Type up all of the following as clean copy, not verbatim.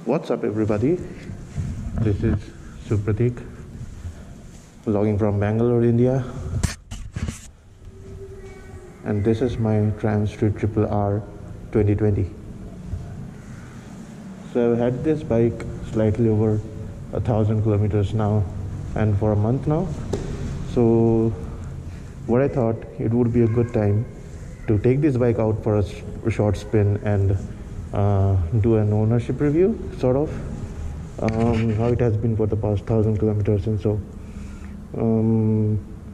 What's up, everybody? This is Supratik, vlogging from Bangalore, India, and this is my Triumph Street Triple R 2020. So I've had this bike slightly over 1,000 kilometers now, and for a month now. So what I thought, it would be a good time to take this bike out for a short spin and do an ownership review, sort of. How it has been for the past 1,000 kilometers, and so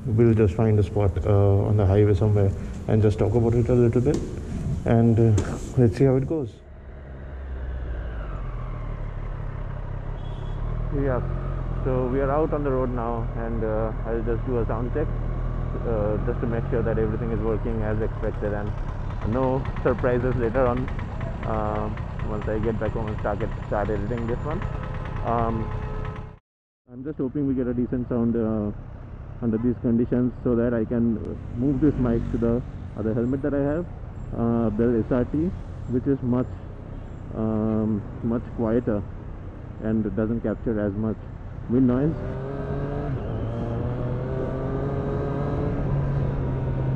we'll just find a spot on the highway somewhere and just talk about it a little bit, and let's see how it goes. Yeah, so we are out on the road now, and I'll just do a sound check just to make sure that everything is working as expected and no surprises later on once I get back home and start editing this one. I'm just hoping we get a decent sound under these conditions, so that I can move this mic to the other helmet that I have, Bell SRT, which is much quieter and doesn't capture as much wind noise.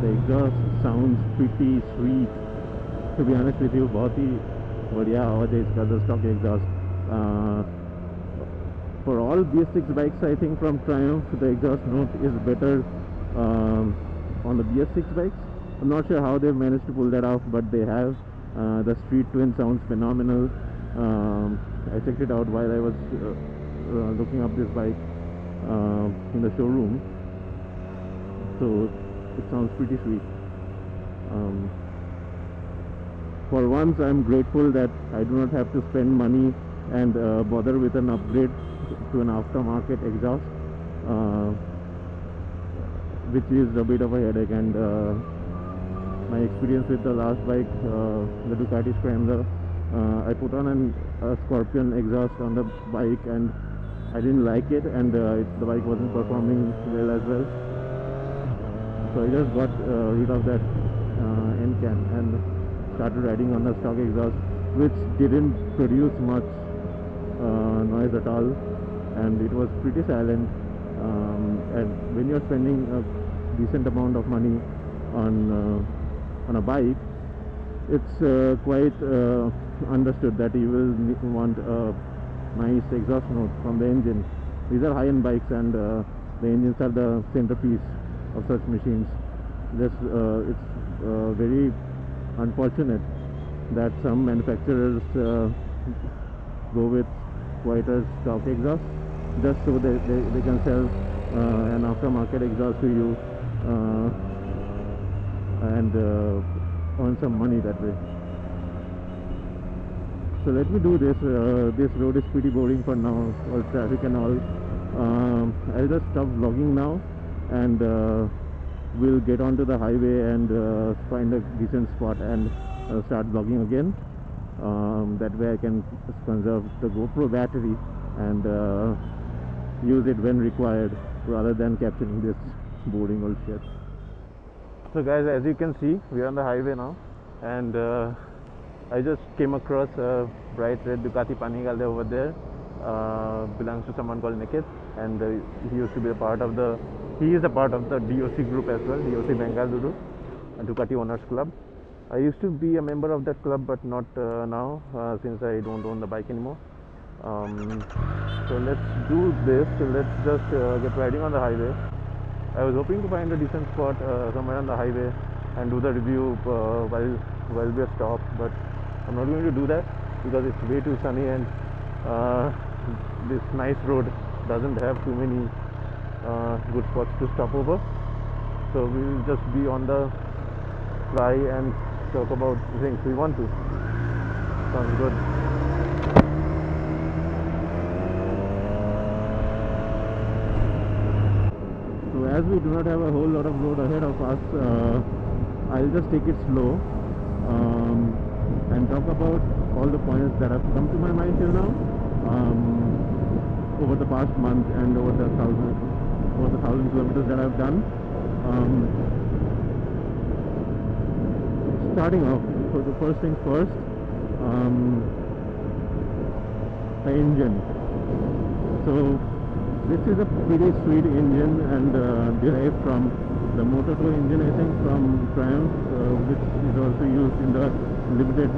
The exhaust sounds pretty sweet, to be honest with you. बहुत ही बढ़िया आवाज है इसका, the stock exhaust. For all BS6 bikes, I think from Triumph, the exhaust note is better on the BS6 bikes. I'm not sure how they've managed to pull that off, but they have. The Street Twin sounds phenomenal. I checked it out while I was looking up this bike in the showroom, so it sounds pretty sweet. For once, I'm grateful that I do not have to spend money and bother with an upgrade to an aftermarket exhaust, which is a bit of a headache. And my experience with the last bike, the Ducati Scrambler, I put on a Scorpion exhaust on the bike and I didn't like it, and the bike wasn't performing well as well. So I just got rid of that end can and started riding on the stock exhaust, which didn't produce much noise at all, and it was pretty silent. And when you're spending a decent amount of money on a bike, it's quite understood that you will want a nice exhaust note from the engine. These are high-end bikes, and the engines are the centerpiece of such machines. It's very unfortunate that some manufacturers go with quieter stock exhaust just so they can sell an aftermarket exhaust to you and earn some money that way. So let me do this. This road is pretty boring for now, all traffic and all. I'll just stop vlogging now, and we'll get onto the highway and find a decent spot and start vlogging again. That way I can conserve the GoPro battery and use it when required, rather than capturing this boring old shit. So guys, as you can see, we are on the highway now, and I just came across a bright red Ducati Panigale over there. Belongs to someone called Niket, and he used to be a part of the DOC group as well, DOC Bengaluru, a Ducati Owners Club. I used to be a member of that club, but not now, since I don't own the bike anymore. So let's do this. Let's just get riding on the highway. I was hoping to find a decent spot somewhere on the highway and do the review while we are stopped, but I'm not going to do that because it's way too sunny, and this nice road doesn't have too many good spots to stop over. So we'll just be on the fly and talk about things we want to. Sounds good. So as we do not have a whole lot of road ahead of us, I'll just take it slow and talk about all the points that have come to my mind till now over the past month and over the 1,000 kilometers that I've done. Starting off, so the first things first, engine. So this is a pretty sweet engine, and derived from the Moto 2 engine, I think, from Triumph, which is also used in the limited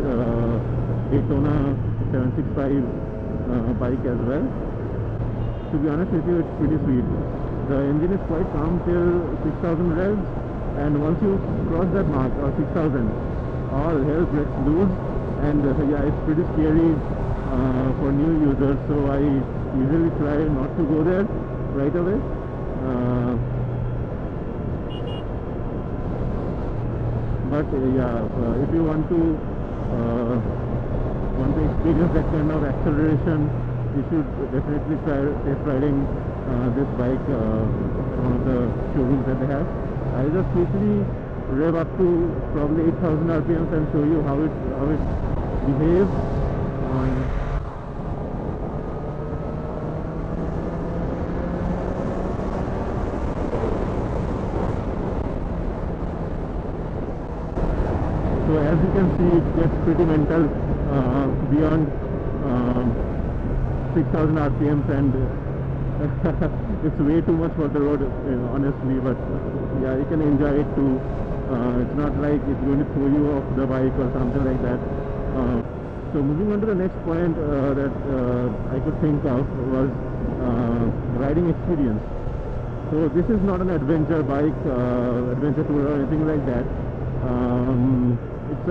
Daytona 765 bike as well. To be honest with you, it's pretty sweet. The engine is quite calm till 6000 revs, and once you cross that mark, or 6000, all hell breaks loose, and yeah, it's pretty scary for new users, so I usually try not to go there right away. But yeah, if you want to experience that kind of acceleration, you should definitely try test riding this bike at one of the showrooms that they have. I'll just quickly rev up to probably 8000 RPMs and show you how it behaves. So as you can see, it gets pretty mental beyond 6000 RPMs, and it's way too much for the road, honestly. But yeah, you can enjoy it too. It's not like it's going to throw you off the bike or something like that. So moving on to the next point that I could think of was riding experience. So this is not an adventure bike, adventure tour or anything like that. It's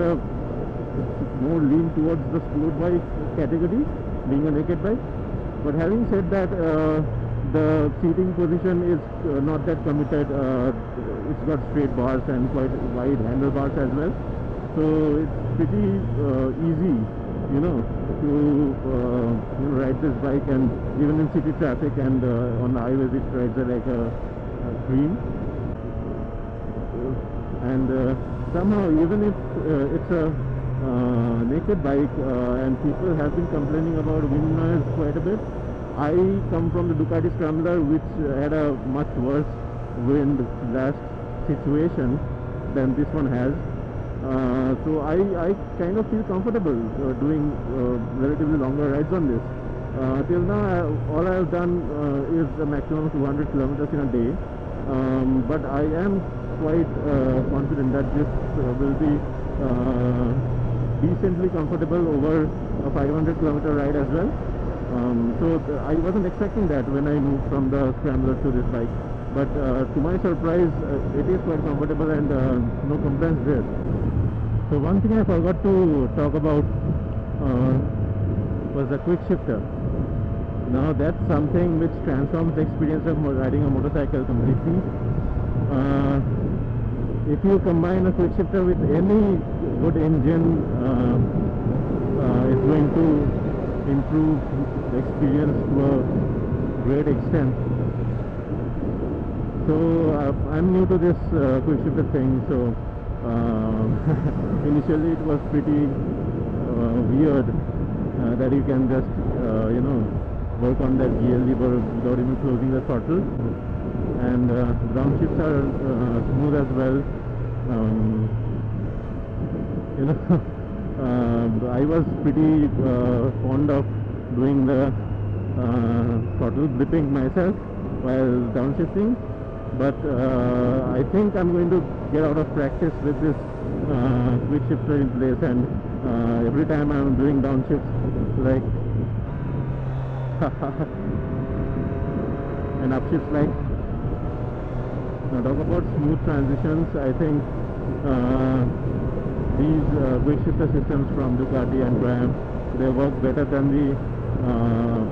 more lean towards the sport bike category, being a naked bike. But having said that, the seating position is not that committed. It's got straight bars and quite wide handlebars as well. So it's pretty easy, to ride this bike, and even in city traffic and on the highways, it rides like a dream. And somehow, even if it's a naked bike, and people have been complaining about wind noise quite a bit, I come from the Ducati Scrambler, which had a much worse wind blast situation than this one has. So I kind of feel comfortable doing relatively longer rides on this. Till now, all I have done is a maximum of 200 kilometers in a day, but I am quite confident that this will be decently comfortable over a 500 kilometer ride as well. So I wasn't expecting that when I moved from the Scrambler to this bike, but to my surprise, it is quite comfortable, and no complaints there. So one thing I forgot to talk about was the quick shifter. Now that's something which transforms the experience of riding a motorcycle completely. If you combine a quick shifter with any good engine, it's going to improve the experience to a great extent. So I'm new to this quick shifter thing, so initially it was pretty weird that you can just work on that gear lever without even closing the throttle, and downshifts are smooth as well. I was pretty fond of doing the throttle blipping myself while downshifting, but I think I'm going to get out of practice with this quick shifter in place, and every time I'm doing downshifts, like and upshifts, like, now talk about smooth transitions. I think these quick shifter systems from Ducati and Triumph, they work better than the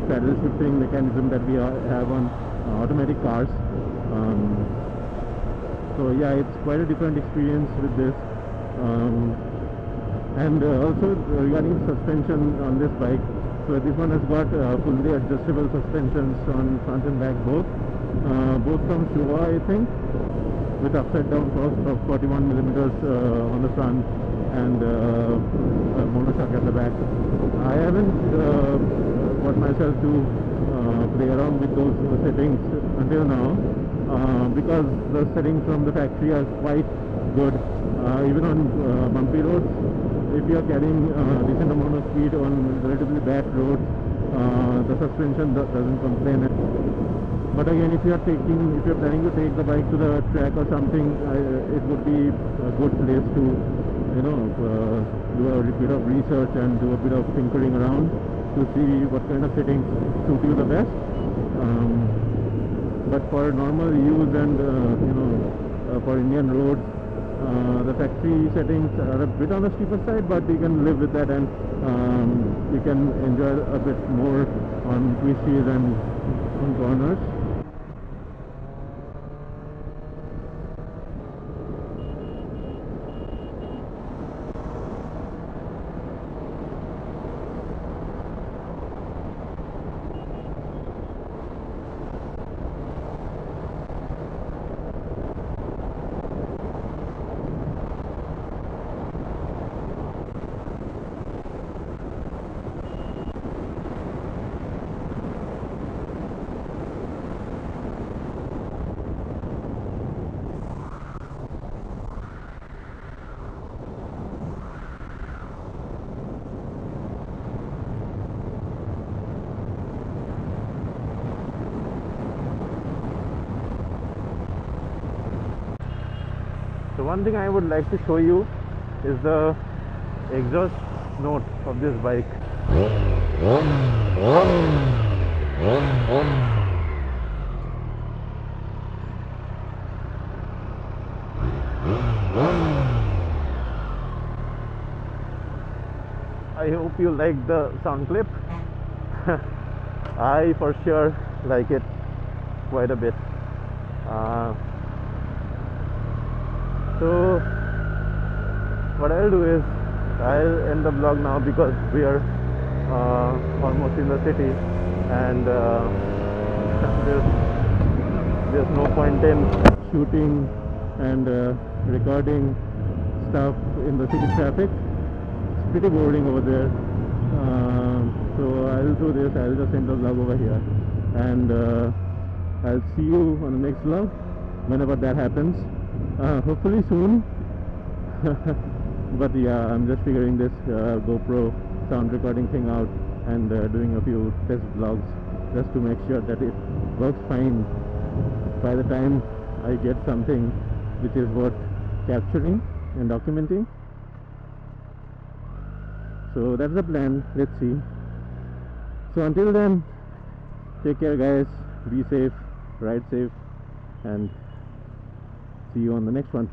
paddle shifting mechanism that we have on automatic cars. So yeah, it's quite a different experience with this. And also regarding suspension on this bike, so this one has got fully adjustable suspensions on front and back both from Showa, I think, with upside down forks of 41 millimeters on the front, and a monoshock at the back. I haven't got myself to play around with those settings until now, because the settings from the factory are quite good. Even on bumpy roads, if you are carrying a decent amount of speed on relatively bad roads, The suspension doesn't complain. But again, if you're planning to take the bike to the track or something, it would be a good place to, do a bit of research and do a bit of tinkering around to see what kind of settings suit you the best. But for normal use and for Indian roads, the factory settings are a bit on the steeper side, but you can live with that, and you can enjoy a bit more on twisties and on corners. So one thing I would like to show you is the exhaust note of this bike. I hope you like the sound clip. I for sure like it quite a bit. So what I'll do is I'll end the vlog now, because we are almost in the city, and there's no point in shooting and recording stuff in the city traffic. It's pretty boring over there. So I'll do this. I'll just end the vlog over here, and I'll see you on the next vlog whenever that happens. Hopefully soon. But yeah, I'm just figuring this GoPro sound recording thing out, and doing a few test vlogs just to make sure that it works fine by the time I get something which is worth capturing and documenting. So that's the plan. Let's see. So until then, take care guys, be safe, ride safe, and see you on the next one.